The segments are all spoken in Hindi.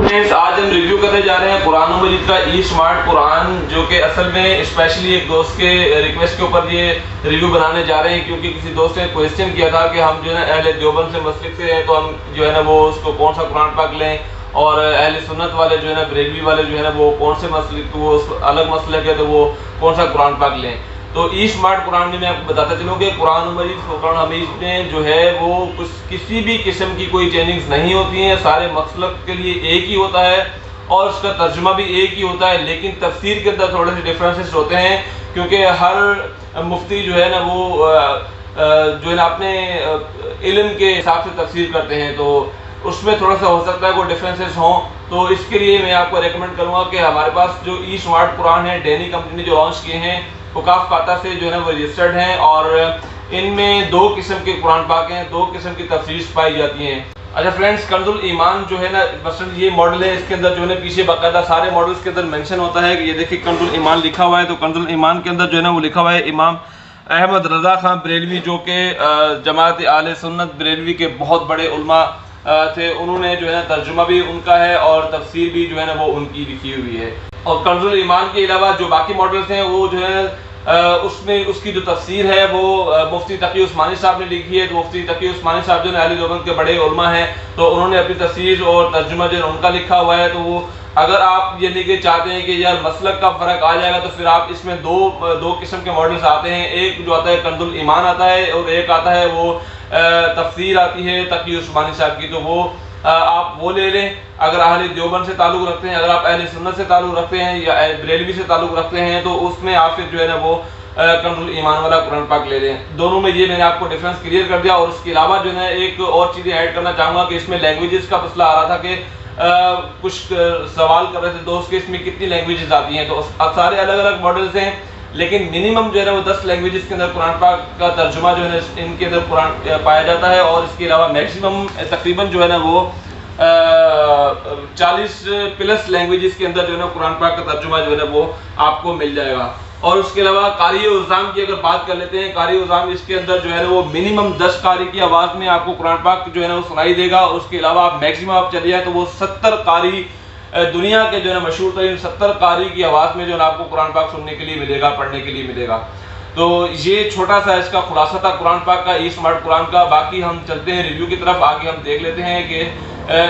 फ्रेंड्स, आज हम रिव्यू करने जा रहे हैं कुरान मजीद का ई स्मार्ट कुरान, जो कि असल में स्पेशली एक दोस्त के रिक्वेस्ट के ऊपर ये रिव्यू बनाने जा रहे हैं, क्योंकि किसी दोस्त ने क्वेश्चन किया था कि हम जो है अहले देवबंद से मसलिक से हैं, तो हम जो है ना वो उसको कौन सा कुरान पाक लें, और अहले सुन्नत वाले जो है ना बरेलवी वाले जो है ना वो कौन से मसलिक, वो अलग मसलक है तो वो कौन सा कुरान पाक लें। तो ई स्मार्ट कुरान में मैं आपको बताता चलूँ कि कुरान मजीद फुरकान हमीद में जो है वो किसी भी किस्म की कोई चेंजिंग्स नहीं होती हैं, सारे मसलक के लिए एक ही होता है और उसका तर्जुमा भी एक ही होता है, लेकिन तफसीर के अंदर थोड़े से डिफरेंसेस होते हैं, क्योंकि हर मुफ्ती जो है ना वो जो है ना अपने इल्म के हिसाब से तफसीर करते हैं, तो उसमें थोड़ा सा हो सकता है कोई डिफरेंसेस हों। तो इसके लिए मैं आपको रेकमेंड करूँगा कि हमारे पास जो ई स्मार्ट कुरान है डेनी कंपनी ने जो लॉन्च किए हैं, वकाफ खाता से जो है ना वो रजिस्टर्ड हैं, और इनमें दो किस्म के कुरान पाक हैं, दो किस्म की तफसीर पाई जाती हैं। अच्छा फ्रेंड्स, कंजुल ईमान जो है ना मसलन ये मॉडल है, इसके अंदर जो है ना पीछे बाकायदा सारे मॉडल्स के अंदर मेंशन होता है कि ये देखिए कंजुल ईमान लिखा हुआ है। तो कंजुल ईमान के अंदर जो है ना वो लिखा हुआ है इमाम अहमद रज़ा खां बरेलवी, जो कि जमात आले सुन्नत बरेलवी के बहुत बड़े उलमा थे, उन्होंने जो है ना तर्जुमा भी उनका है और तफसीर भी जो है ना वो उनकी लिखी हुई है। और कंजुल ईमान के अलावा जो बाकी मॉडल्स हैं वो जो है उसमें उसकी जो तफसीर है वो मुफ्ती तकी उस्मानी साहब ने लिखी है। तो मुफ्ती तकी उस्मानी साहब जो है अहले देवबंद के बड़े उलमा हैं, तो उन्होंने अपनी तफसीर और तर्जुमा जो है उनका लिखा हुआ है। तो वो अगर आप ये लेके चाहते हैं कि यार मसलक का फ़र्क आ जाएगा, तो फिर आप इसमें दो किस्म के मॉडल्स आते हैं। एक जो आता है कंजुल ईमान आता है, और एक आता है वो तफसीर आती है तकी उस्मानी साहब की, तो वो आप वो ले लें अगर अहले देवबंद से ताल्लुक़ रखते हैं। अगर आप अहले सुन्नत से ताल्लुक़ रखते हैं या बरेलवी से ताल्लुक़ रखते हैं, तो उसमें आप फिर जो है ना वो कंजुल ईमान वाला कुरान पाक ले लें। दोनों में ये मैंने आपको डिफरेंस क्लियर कर दिया। और उसके अलावा जो है एक और चीज़ें ऐड करना चाहूँगा कि इसमें लैंग्वेजेस का मसला आ रहा था कि कुछ सवाल कर रहे थे दोस्त के इसमें कितनी लैंग्वेजेस आती हैं। तो सारे अलग अलग मॉडल्स हैं, लेकिन मिनिमम जो है ना वो 10 लैंग्वेजेस के अंदर कुरान पाक का तर्जुमा जो है ना इनके अंदर कुरान पाया जाता है। और इसके अलावा मैक्सिमम तकरीबन जो है ना वो 40 प्लस लैंग्वेजेस के अंदर जो है ना कुरान पाक का तर्जुमा जो है ना वो आपको मिल जाएगा। और उसके अलावा कारी उज़ाम की अगर बात कर लेते हैं, कारी उज़ाम इसके अंदर जो है ना वो मिनिमम 10 कारी की आवाज़ में आपको कुरान पाक जो है ना वो सुनाई देगा। और उसके अलावा आप मैक्सिमम आप चले जाए तो वो 70 कारी दुनिया के जो है ना मशहूर तरीन 70 कारी की आवाज़ में जो है आपको कुरान पाक सुनने के लिए मिलेगा, पढ़ने के लिए मिलेगा। तो ये छोटा सा इसका खुलासा था कुरान पाक का, ई स्मार्ट कुरान का। बाकी हम चलते हैं रिव्यू की तरफ, आगे हम देख लेते हैं कि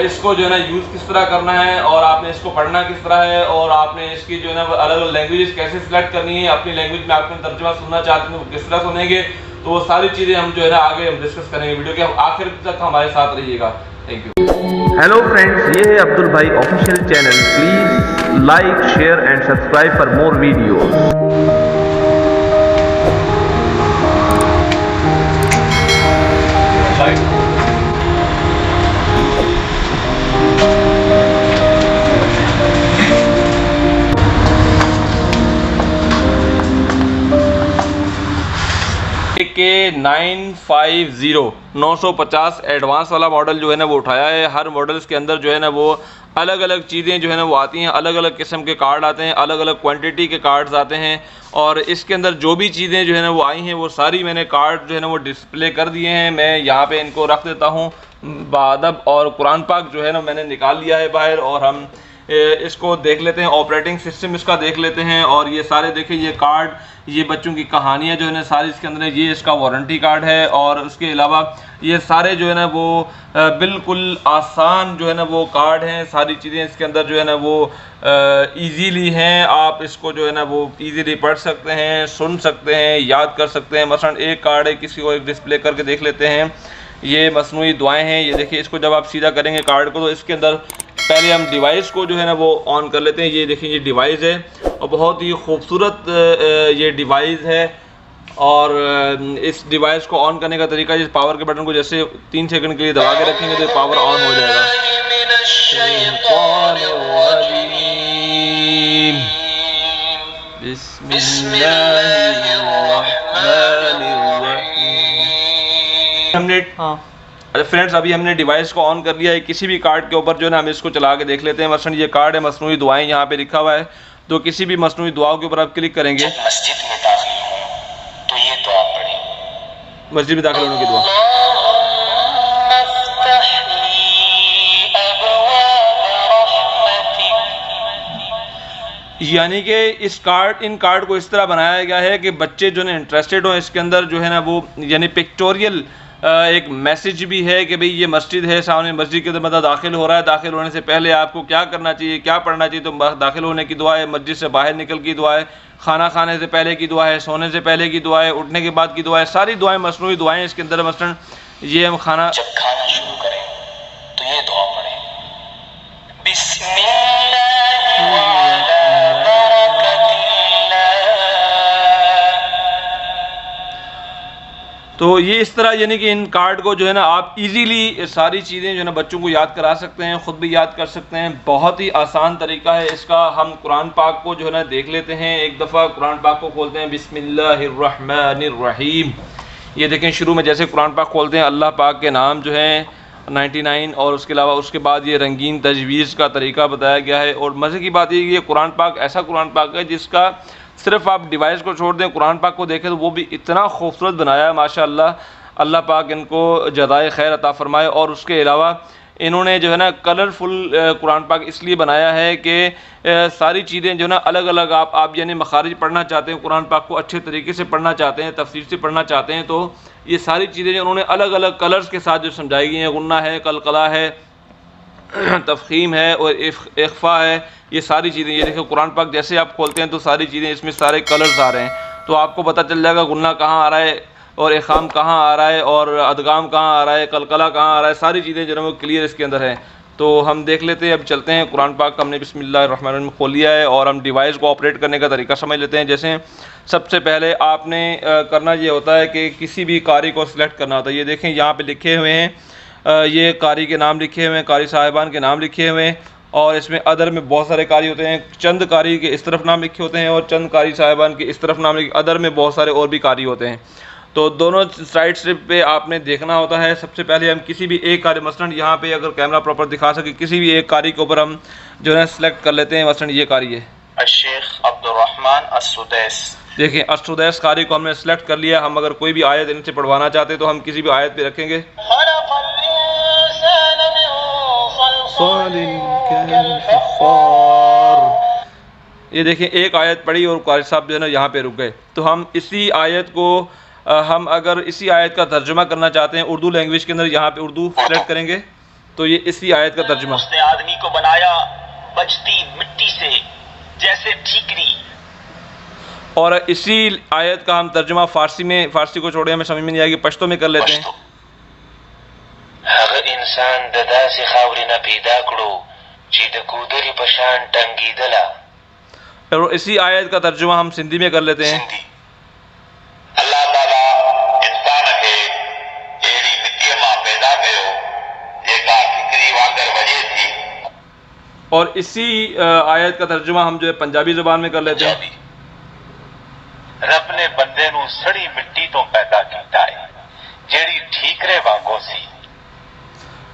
इसको जो है ना यूज़ किस तरह करना है, और आपने इसको पढ़ना किस तरह है, और आपने इसकी जो है ना अलग अलग लैंग्वेजेस कैसे सिलेक्ट करनी है। अपनी लैंग्वेज में आपने तर्जुमा सुनना चाहते हैं वो किस तरह सुनेंगे, तो वो सारी चीज़ें हम जो है ना आगे हम डिस्कस करेंगे। वीडियो के आखिर तक हमारे साथ रहिएगा। Thank you. हेलो फ्रेंड्स, ये है अब्दुल भाई official channel. Please like, share and subscribe for more videos. के 950 एडवांस वाला मॉडल जो है ना वो उठाया है। हर मॉडल्स के अंदर जो है ना वो अलग अलग चीज़ें जो है ना वो आती हैं, अलग अलग किस्म के कार्ड आते हैं, अलग अलग क्वांटिटी के कार्ड्स आते हैं। और इसके अंदर जो भी चीज़ें जो है ना वो आई हैं वो सारी मैंने कार्ड जो है ना वो डिस्प्ले कर दिए हैं। मैं यहाँ पे इनको रख देता हूँ बादब, और कुरान पाक जो है ना मैंने निकाल लिया है बाहर, और हम इसको देख लेते हैं, ऑपरेटिंग सिस्टम इसका देख लेते हैं। और ये सारे देखिए ये कार्ड, ये बच्चों की कहानियाँ जो है ना सारी इसके अंदर है। ये इसका वारंटी कार्ड है, और उसके अलावा ये सारे जो है ना वो बिल्कुल आसान जो है ना वो कार्ड हैं। सारी चीज़ें इसके अंदर जो है ना वो इजीली हैं। आप इसको जो है ना वो इजीली पढ़ सकते हैं, सुन सकते हैं, याद कर सकते हैं। मसलन एक कार्ड है, किसी को एक डिस्प्ले करके देख लेते हैं। ये मसनूई दुआएं हैं। ये देखिए, इसको जब आप सीधा करेंगे कार्ड को, तो इसके अंदर पहले हम डिवाइस को जो है ना वो ऑन कर लेते हैं। ये देखिए ये डिवाइस है, और बहुत ही खूबसूरत ये डिवाइस है। और इस डिवाइस को ऑन करने का तरीका, इस पावर के बटन को जैसे 3 सेकंड के लिए दबा के रखेंगे तो पावर ऑन हो जाएगा। हमने फ्रेंड्स अभी हमने डिवाइस को ऑन कर लिया है। किसी भी कार्ड के ऊपर जो है ना हम इसको चला के देख लेते हैं। मसलन ये कार्ड है मसनूई दुआएं, यहाँ पे लिखा हुआ है। तो किसी भी मसनूई दुआओं के ऊपर आप क्लिक करेंगे, मस्जिद में दाखिल हो तो ये दुआ पढ़ें। मस्जिद में दाखिल होने की दुआ। यानी कि इन कार्ड को इस तरह बनाया गया है कि बच्चे जो है इंटरेस्टेड हो इसके अंदर जो है ना वो यानी पिक्टोरियल एक मैसेज भी है कि भाई ये मस्जिद है, सामने मस्जिद के अंदर मतलब दाखिल हो रहा है, दाखिल होने से पहले आपको क्या करना चाहिए, क्या पढ़ना चाहिए। तो दाखिल होने की दुआ है, मस्जिद से बाहर निकल की दुआ है, खाना खाने से पहले की दुआ है, सोने से पहले की दुआ है, उठने के बाद की दुआ है, सारी दुआएं मसनूई दुआएं इसके अंदर। मसलन ये हम खाना जब खाना शुरू करें तो ये दुआ पढ़ें, तो ये इस तरह यानी कि इन कार्ड को जो है ना आप इजीली सारी चीज़ें जो है ना बच्चों को याद करा सकते हैं, ख़ुद भी याद कर सकते हैं। बहुत ही आसान तरीका है इसका। हम कुरान पाक को जो है ना देख लेते हैं, एक दफ़ा कुरान पाक को खोलते हैं, बिस्मिल्लाहिर्रहमानिर्रहीम। ये देखें शुरू में जैसे कुरान पाक खोलते हैं अल्लाह पाक के नाम जो हैं 99 और उसके अलावा उसके बाद ये रंगीन तजवीज़ का तरीका बताया गया है। और मज़े की बात ये कुरान पाक ऐसा कुरान पाक है जिसका सिर्फ आप डिवाइस को छोड़ दें, कुरान पाक को देखें तो वो भी इतना खूबसूरत बनाया है माशाअल्लाह। अल्लाह पाक इनको जज़ाए खैर अता फ़रमाए। और उसके अलावा इन्होंने जो है ना कलरफुल कुरान पाक इसलिए बनाया है कि सारी चीज़ें जो है ना अलग अलग आप यानी मखारिज पढ़ना चाहते हैं, कुरान पाक को अच्छे तरीके से पढ़ना चाहते हैं, तफसीर से पढ़ना चाहते हैं, तो ये सारी चीज़ें जो उन्होंने अलग अलग कलर्स के साथ जो समझाई गई हैं, गुन्ना है, कलकला है, तफ़ख़ीम है और इख्फ़ा है, ये सारी चीज़ें। ये देखो कुरान पाक जैसे आप खोलते हैं तो सारी चीज़ें इसमें सारे कलर्स आ रहे हैं, तो आपको पता चल जाएगा गुन्ना कहाँ आ रहा है और इख़ाम कहाँ आ रहा है और अदगाम कहाँ आ रहा है, कलकला कहाँ आ रहा है, सारी चीज़ें जो है वो क्लियर इसके अंदर है। तो हम देख लेते हैं, अब चलते हैं कुरान पाक हमने बिस्मिल्लाहिर्रहमानिर्रहीम खोल लिया है और हम डिवाइस को ऑपरेट करने का तरीका समझ लेते हैं। जैसे सबसे पहले आपने करना ये होता है कि किसी भी कारी को सिलेक्ट करना होता है। ये देखें यहाँ पे लिखे हुए हैं, ये कारी के नाम लिखे हुए हैं, कारी साहिबान के नाम लिखे हुए हैं और इसमें अदर में बहुत सारे कारी होते हैं। चंद कारी के इस तरफ नाम लिखे होते हैं और चंद कारी साहिबान के इस तरफ नाम लिखे, अदर में बहुत सारे और भी कारी होते हैं। तो दोनों साइड स्ट्रिप पे आपने देखना होता है। सबसे पहले हम किसी भी एक कारी, मसलन यहाँ पे अगर कैमरा प्रॉपर दिखा सके, किसी भी एक कारी के ऊपर हम जो है सेलेक्ट कर लेते हैं। मसलन ये कारी है शेख अब्दुर्रहमान अस-सुदैस। देखिए अस-सुदैस कारी को हमने सेलेक्ट कर लिया। हम अगर कोई भी आयत इनसे पढ़वाना चाहते हैं तो हम किसी भी आयत पे रखेंगे। ये देखें एक आयत पढ़ी और कारी साहब जो है ना यहाँ पे रुक गए। तो हम इसी आयत को हम अगर इसी आयत का तर्जुमा करना चाहते हैं उर्दू लैंग्वेज के अंदर, यहाँ पे उर्दू सेलेक्ट करेंगे तो ये इसी आयत का तर्जुमा। उसने आदमी को बनाया बचती मिट्टी से जैसे ठीकरी। और इसी आयत का हम तर्जुमा फारसी में, फारसी को छोड़े हमें समझ में नहीं आएगी, पश्तो में कर लेते हैं। अगर इंसान ददा से खावरी न पैदा करो चीद कूदरी पशान टंगीदला। और इसी आयत का तर्जुमा हम सिंधी में कर लेते हैं। सिंधी अल्लाह ताला इंसान के एड़ी मिट्टी मां पैदा कयो जेका ठीकरी वांगर वजे थी। और इसी आयत का तर्जुमा हम जो है पंजाबी ज़ुबान में कर लेते हैं। रब ने बंदे नू सड़ी मिट्टी तो पैदा कीता है जेड़ी ठीकरे वांगो सी।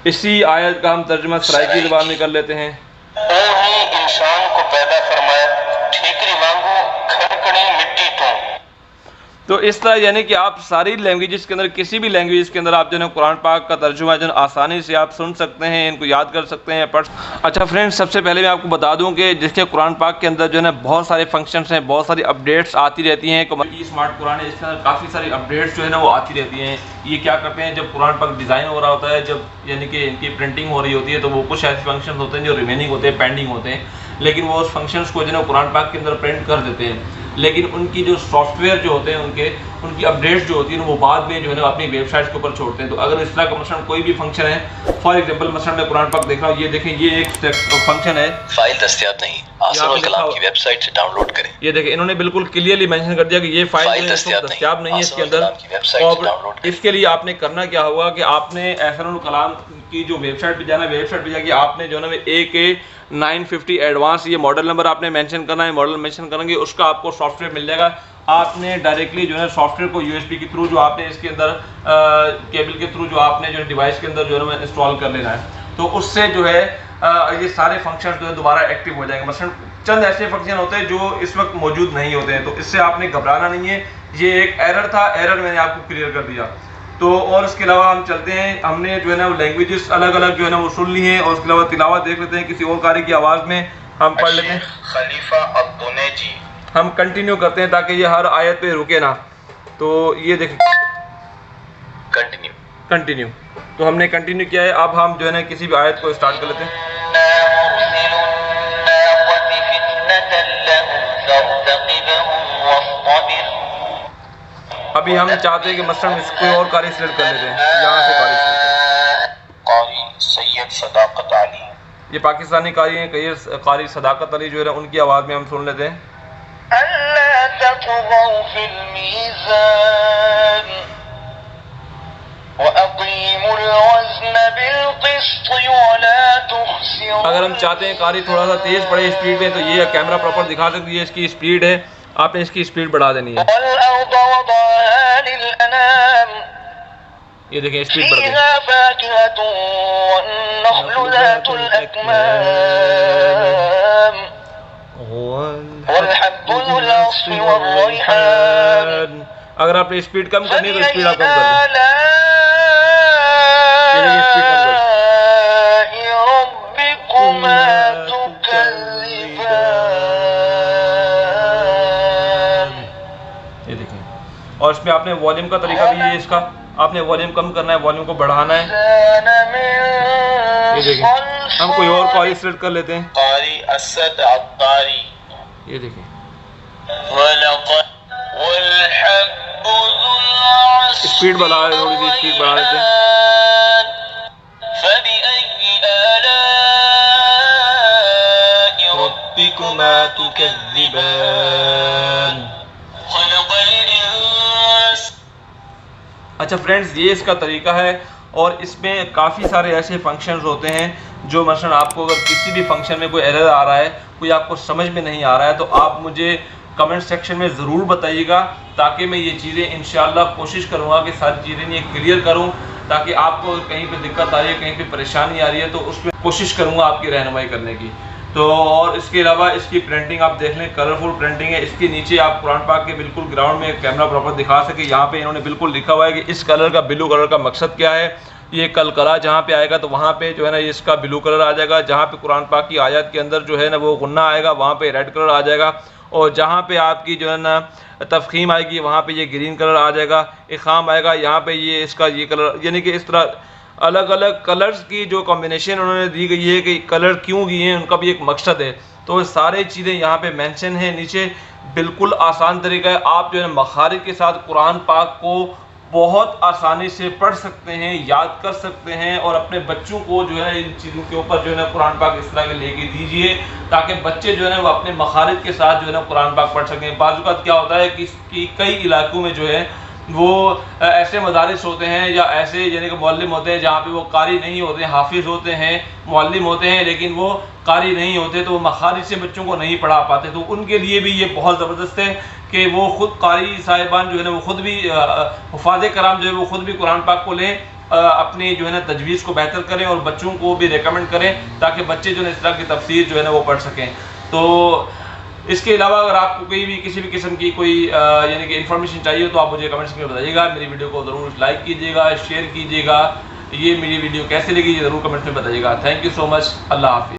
इसी आयत का हम तर्जुमा सराइकी ज़ुबान में कर लेते हैं। ही इंसान को पैदा फरमाया ठीकरी वांगो खड़कड़ी मिट्टी तो। तो इस तरह यानी कि आप सारी लैंग्वेजेस के अंदर, किसी भी लैंग्वेज के अंदर आप जो है कुरान पाक का तर्जुमा जो आसानी से आप सुन सकते हैं, इनको याद कर सकते हैं, पढ़। अच्छा फ्रेंड्स, सबसे पहले मैं आपको बता दूं कि जिसके कुरान पाक के अंदर जो है ना बहुत सारे फंक्शंस हैं, बहुत सारी अपडेट्स आती रहती हैं। ई स्मार्ट कुरान है, इसके अंदर काफ़ी सारी अपडेट्स जो है ना वो आती रहती हैं। ये क्या करते हैं, जब कुरान पाक डिज़ाइन हो रहा होता है, जब यानी कि इनकी प्रिंटिंग हो रही होती है, तो वो कुछ ऐसे फंक्शन होते हैं जो रिमेनिंग होते हैं, पेंडिंग होते हैं, लेकिन वो उस फंक्शंस को जो है कुरान पाक के अंदर प्रिंट कर देते हैं। लेकिन उनकी जो सॉफ्टवेयर जो होते हैं उनकी अपडेट्स जो होती है वो बाद में जो है ना अपनी वेबसाइट के ऊपर छोड़ते हैं। तो अगर इस तरह का मसलन कोई भी फंक्शन है, फॉर एग्जांपल मसलन मैं कुरान पाक देख रहा हूँ, ये देखें ये एक फंक्शन है, फाइल दस्तयाब नहीं, आसरुल कलाम की वेबसाइट से डाउनलोड करें। ये देखें इन्होंने बिल्कुल क्लियरली मेंशन कर दिया कि ये फाइल दस्तयाब नहीं है इसके अंदर। और इसके लिए आपने करना क्या होगा कि आपने आसरुल कलाम की जो वेबसाइट पे जाना, वेबसाइट पे जाके आपने जो है ना AK950 एडवांस ये मॉडल नंबर आपने मेंशन करना है। मॉडल मेंशन करेंगे उसका आपको सॉफ्टवेयर मिल जाएगा। आपने डायरेक्टली जो है सॉफ्टवेयर को USB के थ्रू जो आपने इसके अंदर केबल के थ्रू जो आपने जो डिवाइस के अंदर जो है इंस्टॉल कर लेना है। तो उससे जो है ये सारे फंक्शन जो है दोबारा एक्टिव हो जाएंगे। मसलन चंद ऐसे फंक्शन होते हैं जो इस वक्त मौजूद नहीं होते हैं, तो इससे आपने घबराना नहीं है। ये एक एरर था, एरर मैंने आपको क्लियर कर दिया। तो और इसके अलावा हम चलते हैं, हमने जो है ना लैंग्वेजेस अलग अलग जो है ना वो सुन ली हैं और उसके अलावा तिलावत देख लेते हैं किसी और कारी की आवाज़ में। हम पढ़ लेते हैं। खलीफा अद्दुनैजी। हम कंटिन्यू करते हैं ताकि ये हर आयत पे रुके ना। तो ये देखें, कंटिन्यू। तो हमने कंटिन्यू किया है। अब हम जो है ना किसी भी आयत को स्टार्ट कर लेते हैं। अभी हम चाहते हैं कि मसलन कोई और कारी सिलेक्ट कर लेते हैं। यहाँ से कारी सैयद सदाकत अली, ये पाकिस्तानी कारी हैं। कारी सदाकत अली जो है ना उनकी आवाज़ में हम सुन लेते हैं। अगर हम चाहते हैं कारी थोड़ा सा तेज पड़े स्पीड में, तो ये कैमरा प्रॉपर दिखा सकती है। इसकी स्पीड है, आपने इसकी स्पीड बढ़ा देनी है। ये देखिए स्पीड बढ़ गई। अगर आपने स्पीड कम करनी है तो स्पीड आप कम कर दें। स्पीड कम कर। ये देखिए, और इसमें आपने वॉल्यूम का तरीका भी है इसका। आपने वॉल्यूम कम करना है, वॉल्यूम को बढ़ाना है। ये देखिए, हम कोई और कारी सिलेक्ट कर लेते हैं। कारी असद अत्तारी। ये देखिए स्पीड बढ़ा, थोड़ी सी स्पीड बढ़ा देते हैं। अच्छा फ्रेंड्स, ये इसका तरीका है। और इसमें काफ़ी सारे ऐसे फंक्शंस होते हैं जो मसलन आपको अगर किसी भी फंक्शन में कोई एरर आ रहा है, कोई आपको समझ में नहीं आ रहा है, तो आप मुझे कमेंट सेक्शन में ज़रूर बताइएगा, ताकि मैं ये चीज़ें इंशाल्लाह कोशिश करूँगा कि सारी चीज़ें ये क्लियर करूँ, ताकि आपको कहीं पे दिक्कत आ रही है, कहीं पे परेशानी आ रही है, तो उसमें कोशिश करूँगा आपकी रहनुमाई करने की। तो और इसके अलावा इसकी प्रिंटिंग आप देख लें, कलरफुल प्रिंटिंग है। इसके नीचे आप कुरान पाक के बिल्कुल ग्राउंड में कैमरा प्रॉपर दिखा सके, यहाँ पे इन्होंने बिल्कुल लिखा हुआ है कि इस कलर का, ब्लू कलर का मकसद क्या है। ये कलकला जहाँ पे आएगा तो वहाँ पे जो है ना इसका ब्लू कलर आ जाएगा। जहाँ पे कुरान पाक की आयत के अंदर जो है ना वो गुन्ना आएगा, वहाँ पे रेड कलर आ जाएगा। और जहाँ पे आपकी जो है ना तफखीम आएगी, वहाँ पे ये ग्रीन कलर आ जाएगा। इखाम आएगा, यहाँ पे ये इसका ये कलर, यानी कि इस तरह अलग अलग कलर्स की जो कॉम्बिनेशन उन्होंने दी गई है कि कलर क्यों दिए हैं, उनका भी एक मकसद है। तो सारी चीज़ें यहाँ पे मेंशन है नीचे। बिल्कुल आसान तरीका है। आप जो है मखारिज के साथ कुरान पाक को बहुत आसानी से पढ़ सकते हैं, याद कर सकते हैं, और अपने बच्चों को जो है इन चीज़ों के ऊपर जो है ना कुरान पाक इस तरह के लेके दीजिए, ताकि बच्चे जो है ना वो अपने मखारिज के साथ जो है ना कुरान पाक पढ़ सकें। बाज़ क्या होता है कि कई इलाकों में जो है वो ऐसे मदारिस होते हैं या ऐसे यानी कि मुअल्लिम होते हैं जहाँ पे वो कारी नहीं होते, हाफिज़ होते हैं, मुअल्लिम होते हैं, लेकिन वो कारी नहीं होते, तो वो मखारिज से बच्चों को नहीं पढ़ा पाते। तो उनके लिए भी ये बहुत ज़बरदस्त है कि वो ख़ुद कारी साहिबान जो है ना वो ख़ुद भी हुफ़ाज़े कराम जो है वो ख़ुद भी कुरान पाक को लें, अपनी जो है ना तजवीज़ को बेहतर करें और बच्चों को भी रेकमेंड करें, ताकि बच्चे जो है इस तरह की तफसीर जो है ना वो पढ़ सकें। तो इसके अलावा अगर आपको कोई भी किसी भी किस्म की कोई यानी कि इन्फॉर्मेशन चाहिए तो आप मुझे कमेंट्स में बताइएगा। मेरी वीडियो को ज़रूर लाइक कीजिएगा, शेयर कीजिएगा। ये मेरी वीडियो कैसे लगी ये ज़रूर कमेंट्स में बताइएगा। Thank you so much. Allah हाफ़िज़।